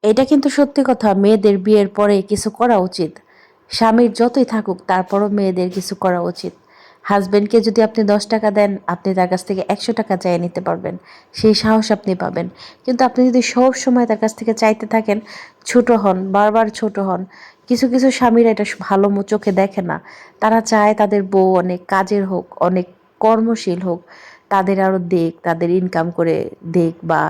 এটা কিন্তু সত্যি কথা, মেয়েদের বিয়ের পরে কিছু করা উচিত। স্বামীর যতই থাকুক তারপরও মেয়েদের কিছু করা উচিত। হাজবেন্ডকে যদি আপনি 10 টাকা দেন, আপনি তার কাছ থেকে 100 টাকা চাইয়ে নিতে পারবেন, সেই সাহস আপনি পাবেন। কিন্তু আপনি যদি সব সময় তার কাছ থেকে চাইতে থাকেন, ছোট হন, বারবার ছোট হন। কিছু কিছু স্বামীরা এটা ভালো চোখে দেখে না। তারা চায় তাদের বউ অনেক কাজের হোক, অনেক কর্মশীল হোক, তাদের আরও দেখ, তাদের ইনকাম করে দেখ, বা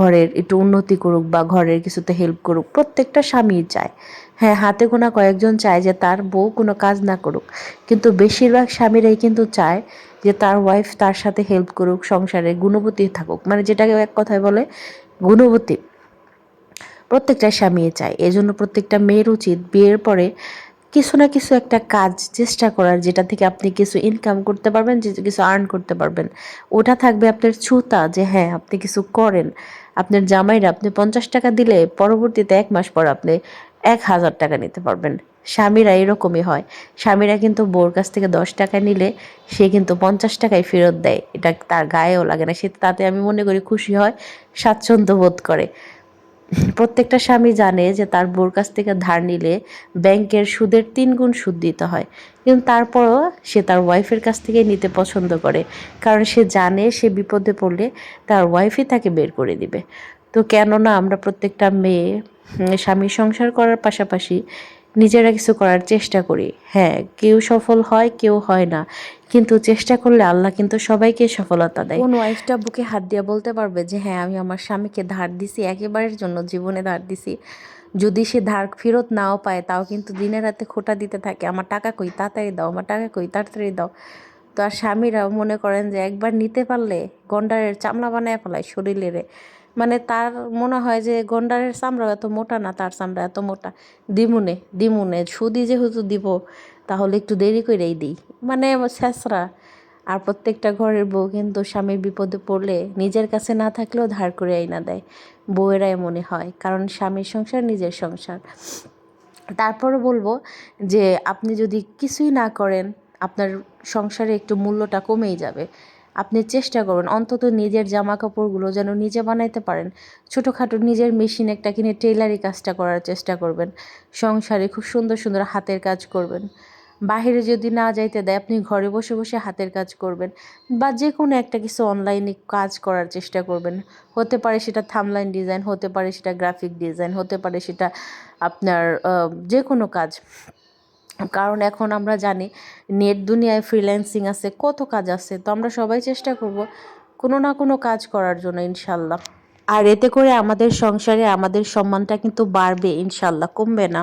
ঘরের একটু উন্নতি করুক, বা ঘরের কিছুতে হেল্প করুক। প্রত্যেকটা স্বামী চায়, হ্যাঁ, হাতে গোনা কয়েকজন চায় যে তার বউ কোনো কাজ না করুক, কিন্তু বেশিরভাগ স্বামীরাই কিন্তু চায় যে তার ওয়াইফ তার সাথে হেল্প করুক, সংসারে গুণবতী থাকুক, মানে যেটাকে এক কথায় বলে গুণবতী। প্রত্যেকটা স্বামী চায়। এজন্য প্রত্যেকটা মেয়ের উচিত বিয়ের পরে কিছু না কিছু একটা কাজ চেষ্টা করার, যেটা থেকে আপনি কিছু ইনকাম করতে পারবেন, যে কিছু আর্ন করতে পারবেন। ওটা থাকবে আপনার ছুতা, যে হ্যাঁ আপনি কিছু করেন। আপনার জামাইরা আপনি 50 টাকা দিলে পরবর্তীতে 1 মাস পর আপনি 1000 টাকা নিতে পারবেন। স্বামীরা এরকমই হয়। স্বামীরা কিন্তু বউর কাছ থেকে 10 টাকা নিলে সে কিন্তু 50 টাকাই ফেরত দেয়। এটা তার গায়েও লাগে না, সে তাতে আমি মনে করি খুশি হয়, স্বাচ্ছন্দ্য বোধ করে। প্রত্যেকটা স্বামী জানে যে তার বউর কাছ থেকে ধার নিলে ব্যাংকের সুদের 3 গুণ সুদ দিতে হয়, কিন্তু তারপরও সে তার ওয়াইফের কাছ থেকে নিতে পছন্দ করে, কারণ সে জানে সে বিপদে পড়লে তার ওয়াইফই তাকে বের করে দিবে। তো কেননা আমরা প্রত্যেকটা মেয়ে স্বামী সংসার করার পাশাপাশি নিজেরা কিছু করার চেষ্টা করি। হ্যাঁ, কেউ সফল হয়, কেউ হয় না, কিন্তু চেষ্টা করলে আল্লাহ কিন্তু সবাইকে সফলতা দেয়। কোন ওয়াইফটা বুকে হাত দিয়ে বলতে পারবে যে হ্যাঁ আমি আমার স্বামীকে ধার দিছি, একেবারের জন্য জীবনে ধার দিছি, যদি সে ধার ফেরত নাও পায় তাও কিন্তু দিনে রাতে খোঁটা দিতে থাকে, আমার টাকা কই, তাড়াতাড়ি দাও, আমার টাকা কই, তাড়াতাড়ি দাও। তো আর স্বামীরাও মনে করেন যে একবার নিতে পারলে গন্ডারের চামড়া বানায় ফেলায় শরীরেরে। মানে তার মনে হয় যে গন্ডারের চামড়া এত মোটা না, তার চামড়া এত মোটা। দিমুনে দিমুনে সুদি যেহেতু দিব, তাহলে একটু দেরি করেই দিই, মানে ছেঁচড়া। আর প্রত্যেকটা ঘরের বউ কিন্তু স্বামীর বিপদে পড়লে নিজের কাছে না থাকলেও ধার করে আইনা দেয়। বউয়েরা এমনই হয়, কারণ স্বামীর সংসার নিজের সংসার। তারপরও বলবো যে আপনি যদি কিছুই না করেন, আপনার সংসারে একটু মূল্যটা কমেই যাবে। আপনি চেষ্টা করুন অন্তত নিজের জামা কাপড়গুলো যেন নিজে বানাইতে পারেন। ছোটোখাটো নিজের মেশিন একটা কিনে টেইলারি কাজটা করার চেষ্টা করবেন। সংসারে খুব সুন্দর সুন্দর হাতের কাজ করবেন। বাহিরে যদি না যাইতে দেয়, আপনি ঘরে বসে বসে হাতের কাজ করবেন, বা যে কোনো একটা কিছু অনলাইনে কাজ করার চেষ্টা করবেন। হতে পারে সেটা থাম্বনেইল ডিজাইন, হতে পারে সেটা গ্রাফিক ডিজাইন, হতে পারে সেটা আপনার যে কোনো কাজ। কারণ এখন আমরা জানি নেট দুনিয়ায় ফ্রিল্যান্সিং আছে, কত কাজ আছে। তো আমরা সবাই চেষ্টা করব কোনো না কোনো কাজ করার জন্য, ইনশাল্লাহ। আর এতে করে আমাদের সংসারে আমাদের সম্মানটা কিন্তু বাড়বে, ইনশাল্লাহ, কমবে না।